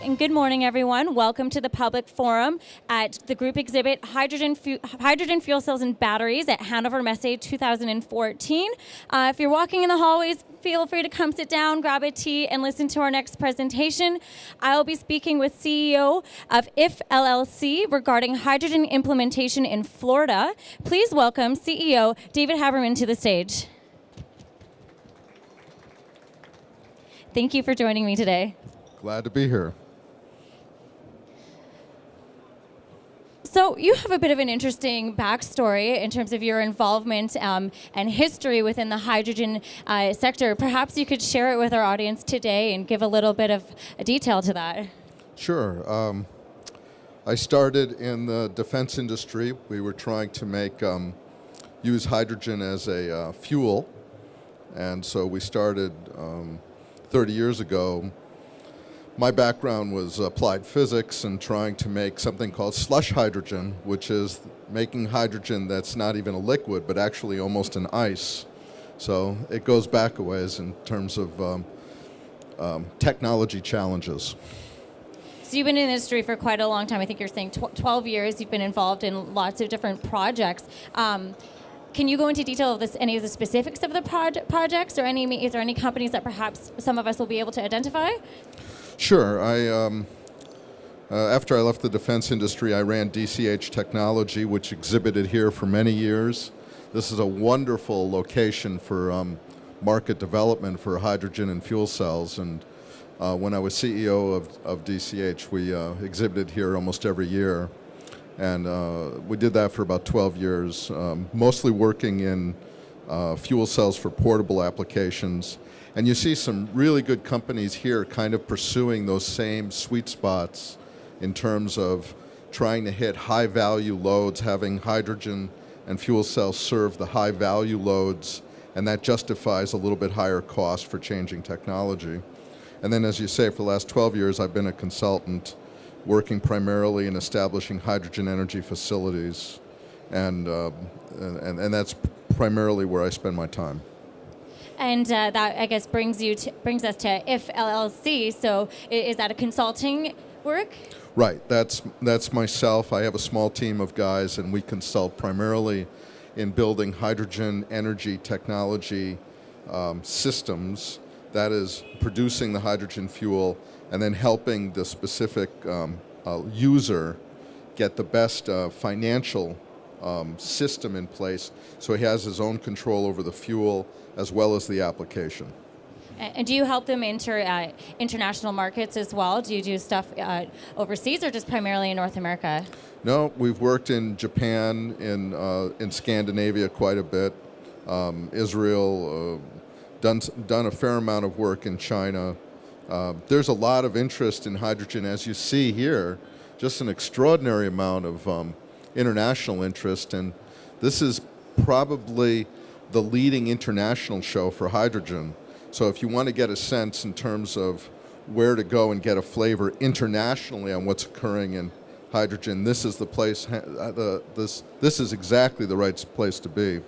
and good morning, everyone. Welcome to the public forum at the group exhibit Hydrogen Fuel Cells and Batteries at Hanover Messe 2014. If you're walking in the hallways, feel free to come sit down, grab a tea, and listen to our next presentation. I'll be speaking with CEO of IFDHLLC regarding hydrogen implementation in Florida. Please welcome CEO David Haberman to the stage. Thank you for joining me today. Glad to be here. So you have a bit of an interesting backstory in terms of your involvement and history within the hydrogen sector. Perhaps you could share it with our audience today and give a little bit of a detail to that. Sure. I started in the defense industry. We were trying to use hydrogen as a fuel, and so we started 30 years ago. My background was applied physics and trying to make something called slush hydrogen, which is making hydrogen that's not even a liquid, but actually almost an ice. So it goes back a ways in terms of technology challenges. So you've been in the industry for quite a long time. I think you're saying 12 years. You've been involved in lots of different projects. Can you go into detail of any of the specifics of the projects, or is there any companies that perhaps some of us will be able to identify? Sure. After I left the defense industry, I ran DCH Technology, which exhibited here for many years. This is a wonderful location for market development for hydrogen and fuel cells. And when I was CEO of DCH, we exhibited here almost every year. And we did that for about 12 years, mostly working in fuel cells for portable applications. And you see some really good companies here kind of pursuing those same sweet spots in terms of trying to hit high-value loads, having hydrogen and fuel cells serve the high-value loads, and that justifies a little bit higher cost for changing technology. And then, as you say, for the last 12 years, I've been a consultant working primarily in establishing hydrogen energy facilities, and that's primarily where I spend my time. And that, I guess, brings us to IFDHLLC. So is that a consulting work? Right. That's myself. I have a small team of guys, and we consult primarily in building hydrogen energy technology systems. That is, producing the hydrogen fuel and then helping the specific user get the best financial system in place so he has his own control over the fuel as well as the application. And do you help them enter international markets as well? Do you do stuff overseas or just primarily in North America? No, we've worked in Japan, in Scandinavia quite a bit, Israel, done a fair amount of work in China. There's a lot of interest in hydrogen, as you see here, just an extraordinary amount of international interest, and this is probably the leading international show for hydrogen. So if you want to get a sense in terms of where to go and get a flavor internationally on what's occurring in hydrogen, this is the place. This is exactly the right place to be.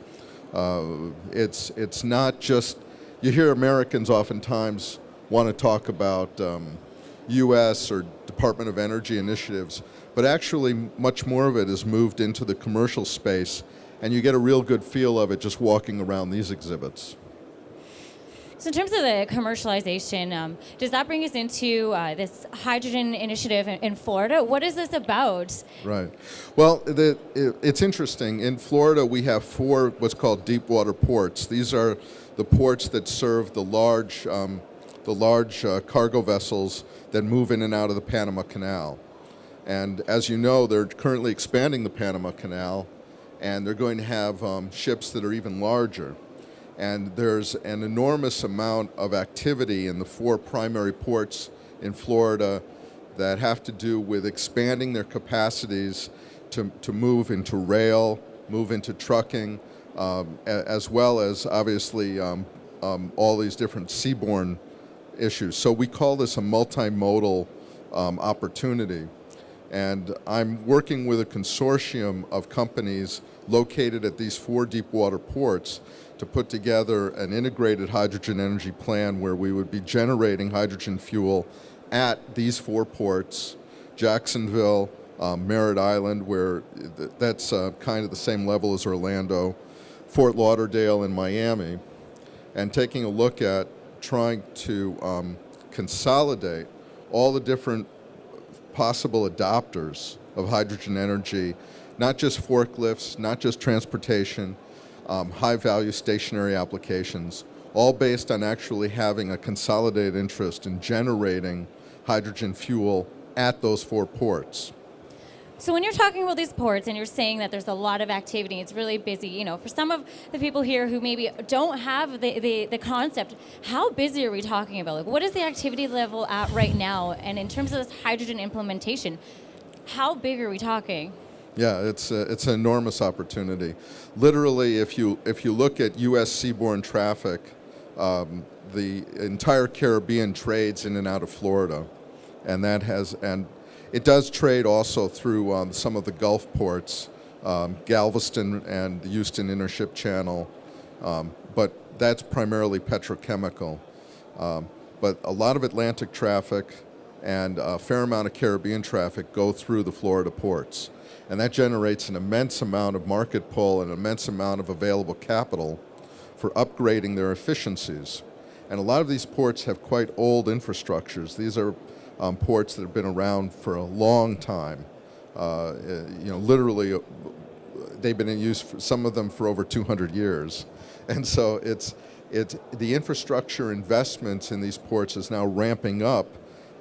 It's not just, you hear Americans oftentimes want to talk about U.S. or Department of Energy initiatives, but actually much more of it is moved into the commercial space, and you get a real good feel of it just walking around these exhibits. So in terms of the commercialization, does that bring us into this hydrogen initiative in Florida? What is this about? Right. Well, it's interesting. In Florida, we have 4 what's called deep water ports. These are the ports that serve the large cargo vessels that move in and out of the Panama Canal. And as you know, they're currently expanding the Panama Canal, and they're going to have ships that are even larger. And there's an enormous amount of activity in the 4 primary ports in Florida that have to do with expanding their capacities to move into rail, move into trucking, as well as obviously all these different seaborne issues. So we call this a multimodal opportunity. And I'm working with a consortium of companies located at these 4 deep water ports to put together an integrated hydrogen energy plan where we would be generating hydrogen fuel at these 4 ports, Jacksonville, Merritt Island, where that's kind of the same level as Orlando, Fort Lauderdale, and Miami, and taking a look at trying to consolidate all the different possible adopters of hydrogen energy, not just forklifts, not just transportation, high-value stationary applications, all based on actually having a consolidated interest in generating hydrogen fuel at those 4 ports. So when you're talking about these ports and you're saying that there's a lot of activity, it's really busy, you know, for some of the people here who maybe don't have the concept, how busy are we talking about? Like, what is the activity level at right now? And in terms of this hydrogen implementation, how big are we talking? Yeah, it's an enormous opportunity. Literally, if you look at U.S. seaborne traffic, the entire Caribbean trades in and out of Florida, and it does trade also through some of the Gulf ports, Galveston and the Houston Intership Channel, but that's primarily petrochemical. But a lot of Atlantic traffic and a fair amount of Caribbean traffic go through the Florida ports. And that generates an immense amount of market pull and an immense amount of available capital for upgrading their efficiencies. And a lot of these ports have quite old infrastructures. These are ports that have been around for a long time. Literally, they've been in use, some of them for over 200 years. And so the infrastructure investments in these ports is now ramping up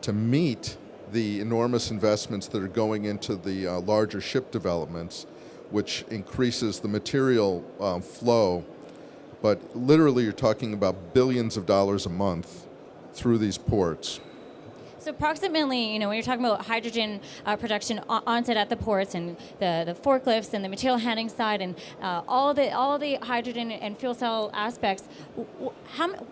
to meet the enormous investments that are going into the larger ship developments, which increases the material flow. But literally, you're talking about billions of dollars a month through these ports. So approximately, when you're talking about hydrogen production onset at the ports and the forklifts and the material handling side and all the hydrogen and fuel cell aspects,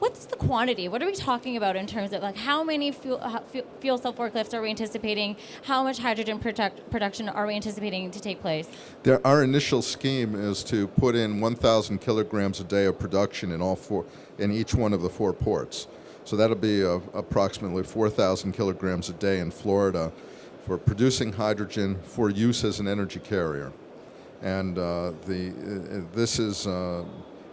what's the quantity? What are we talking about in terms of like how many fuel cell forklifts are we anticipating? How much hydrogen production are we anticipating to take place? Our initial scheme is to put in 1,000 kilograms a day of production in each one of the 4 ports. So that'll be approximately 4,000 kilograms a day in Florida for producing hydrogen for use as an energy carrier. And this is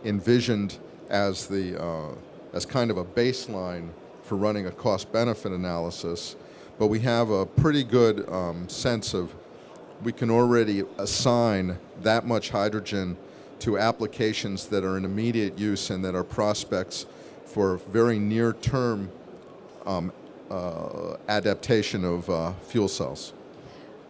envisioned as kind of a baseline for running a cost-benefit analysis. But we have a pretty good sense of we can already assign that much hydrogen to applications that are in immediate use and that are prospects for very near-term adaptation of fuel cells.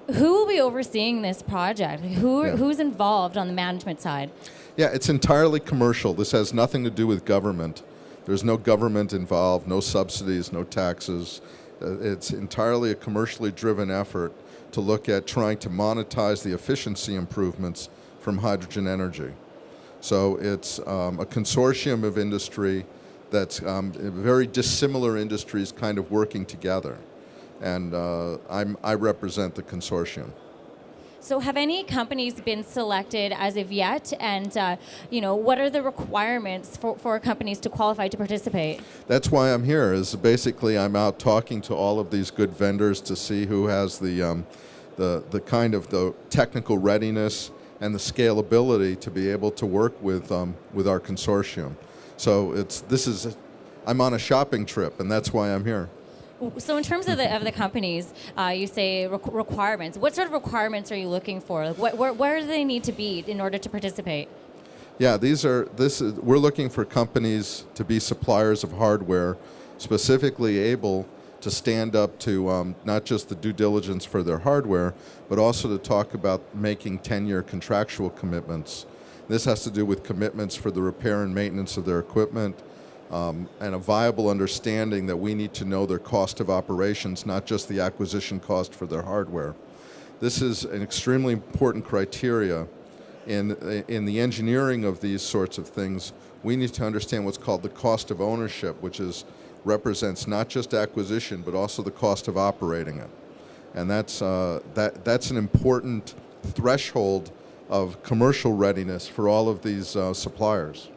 Who will be overseeing this project? Who's involved on the management side? Yeah, it's entirely commercial. This has nothing to do with government. There's no government involved, no subsidies, no taxes. It's entirely a commercially driven effort to look at trying to monetize the efficiency improvements from hydrogen energy. So it's a consortium of industry that's very dissimilar industries kind of working together. And I represent the consortium. So have any companies been selected as of yet? And what are the requirements for companies to qualify to participate? That's why I'm here, is basically I'm out talking to all of these good vendors to see who has the kind of the technical readiness and the scalability to be able to work with our consortium. So I'm on a shopping trip, and that's why I'm here. So in terms of the companies, you say requirements. What sort of requirements are you looking for? Where do they need to be in order to participate? Yeah, we're looking for companies to be suppliers of hardware, specifically able to stand up to not just the due diligence for their hardware, but also to talk about making 10-year contractual commitments. This has to do with commitments for the repair and maintenance of their equipment, and a viable understanding that we need to know their cost of operations, not just the acquisition cost for their hardware. This is an extremely important criteria. In the engineering of these sorts of things, we need to understand what's called the cost of ownership, which represents not just acquisition, but also the cost of operating it. And that's an important threshold of commercial readiness for all of these suppliers.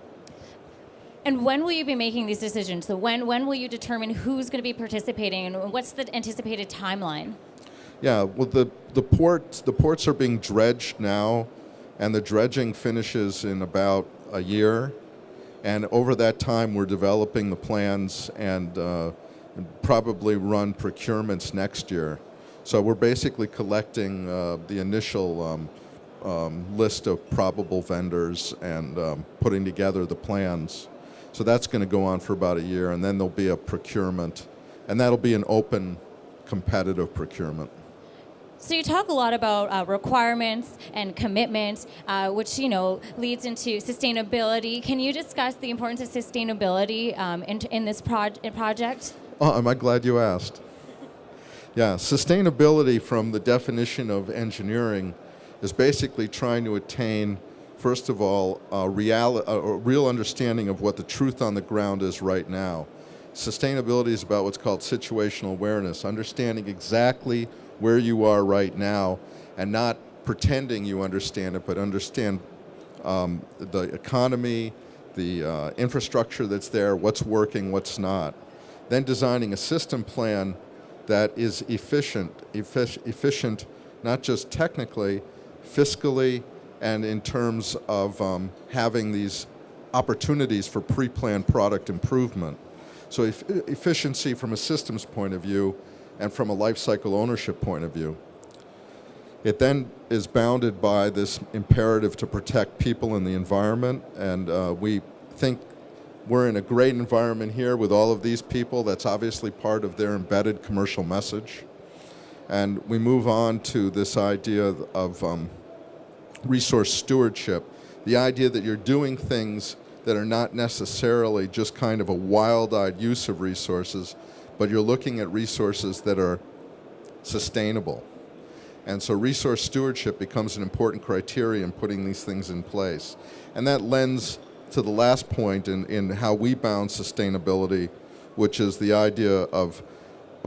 And when will you be making these decisions? So when will you determine who's going to be participating, and what's the anticipated timeline? Yeah, well, the ports are being dredged now, and the dredging finishes in about a year. And over that time, we're developing the plans and probably run procurements next year. So we're basically collecting the initial list of probable vendors and putting together the plans. So that's going to go on for about a year, and then there'll be a procurement, and that'll be an open, competitive procurement. So you talk a lot about requirements and commitment, which leads into sustainability. Can you discuss the importance of sustainability in this project? Oh, am I glad you asked? Yeah, sustainability from the definition of engineering is basically trying to attain, first of all, a real understanding of what the truth on the ground is right now. Sustainability is about what's called situational awareness, understanding exactly where you are right now and not pretending you understand it, but understand the economy, the infrastructure that's there, what's working, what's not. Then designing a system plan that is efficient not just technically, fiscally, and in terms of having these opportunities for pre-planned product improvement. So efficiency from a systems point of view and from a life cycle ownership point of view. It then is bounded by this imperative to protect people and the environment, and we think we're in a great environment here with all of these people. That's obviously part of their embedded commercial message. And we move on to this idea of resource stewardship, the idea that you're doing things that are not necessarily just kind of a wild-eyed use of resources, but you're looking at resources that are sustainable. And so resource stewardship becomes an important criteria in putting these things in place. And that lends to the last point in how we bound sustainability, which is the idea of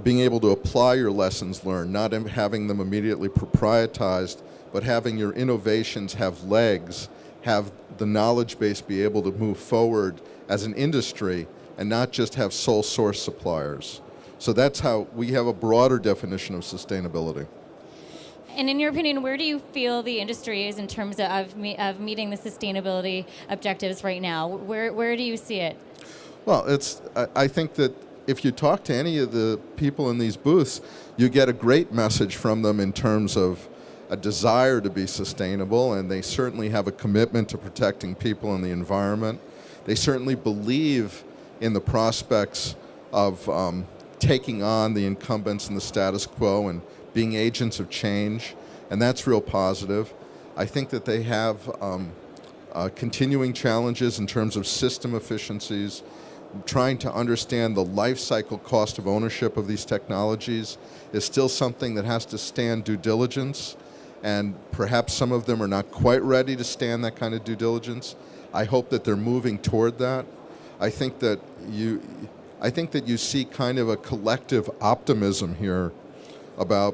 being able to apply your lessons learned, not having them immediately proprietized, but having your innovations have legs, have the knowledge base be able to move forward as an industry and not just have sole source suppliers. So that's how we have a broader definition of sustainability. And in your opinion, where do you feel the industry is in terms of meeting the sustainability objectives right now? Where do you see it? Well, I think that if you talk to any of the people in these booths, you get a great message from them in terms of a desire to be sustainable, and they certainly have a commitment to protecting people and the environment. They certainly believe in the prospects of taking on the incumbents and the status quo and being agents of change, and that's real positive. I think that they have continuing challenges in terms of system efficiencies, trying to understand the life cycle cost of ownership of these technologies is still something that has to stand due diligence, and perhaps some of them are not quite ready to stand that kind of due diligence. I hope that they're moving toward that. I think that you see kind of a collective optimism here about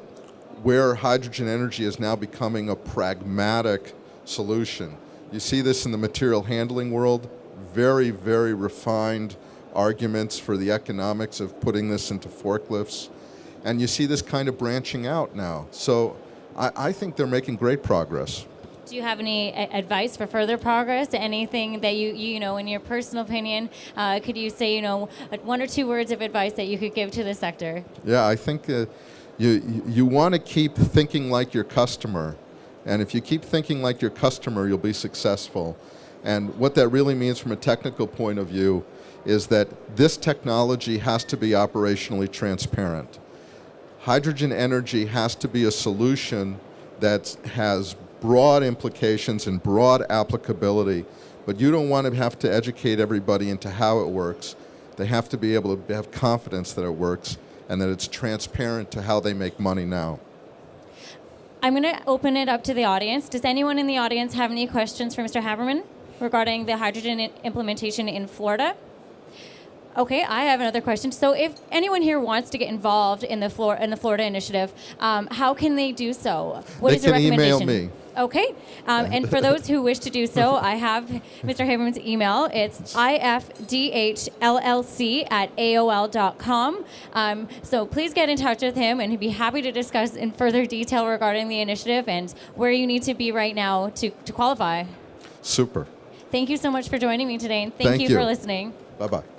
where hydrogen energy is now becoming a pragmatic solution. You see this in the material handling world, very, very refined arguments for the economics of putting this into forklifts. And you see this kind of branching out now. So I think they're making great progress. Do you have any advice for further progress? Anything that you know, in your personal opinion, could you say, one or two words of advice that you could give to the sector? Yeah, I think you want to keep thinking like your customer. And if you keep thinking like your customer, you'll be successful. And what that really means from a technical point of view is that this technology has to be operationally transparent. Hydrogen energy has to be a solution that has broad implications and broad applicability, but you don't want to have to educate everybody into how it works. They have to be able to have confidence that it works and that it's transparent to how they make money now. I'm going to open it up to the audience. Does anyone in the audience have any questions for Mr. Haberman regarding the hydrogen implementation in Florida? Okay, I have another question. So if anyone here wants to get involved in the Florida initiative, how can they do so? What is the recommendation? They can email me. Okay. And for those who wish to do so, I have Mr. Haberman's email. It's IFDHLLC@AOL.com. So please get in touch with him, and he'd be happy to discuss in further detail regarding the initiative and where you need to be right now to qualify. Super. Thank you so much for joining me today, and thank you for listening. Bye-bye.